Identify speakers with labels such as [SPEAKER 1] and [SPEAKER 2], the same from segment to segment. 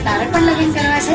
[SPEAKER 1] તારે પણ લગ્ન કરવા છે?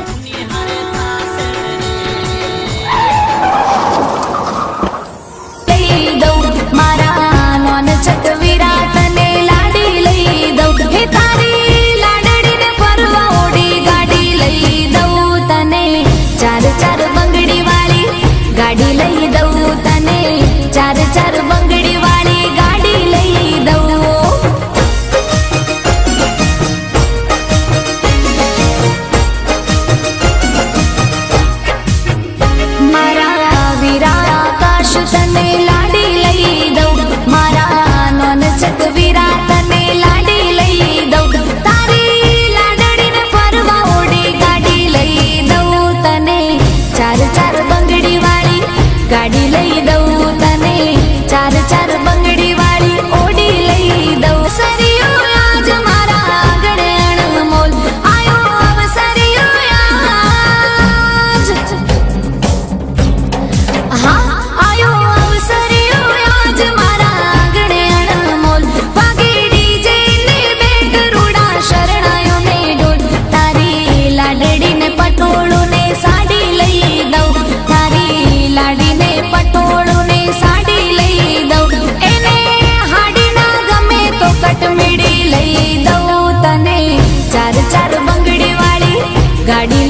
[SPEAKER 2] गाड़ी लई दऊ तने चार चार बंगड़ी वाली ओडी लई दऊ सरियो आज मारा आंगणे अणमोल आयो अवसरियो आज हाँ आयो अवसरियो आज मारा आंगणे अणमोल वागे डीजे ने बेट रूड़ा शरणायो ने डोल तारी लाडड़ी ने पटोळो ने साड़ी लई दऊ तारी लाडी पटोळो ने साड़ी लई दऊ एने हाडी ना गमे तो कटमीड़ी लई दऊ तने चार चार बंगड़ी वाली गाड़ी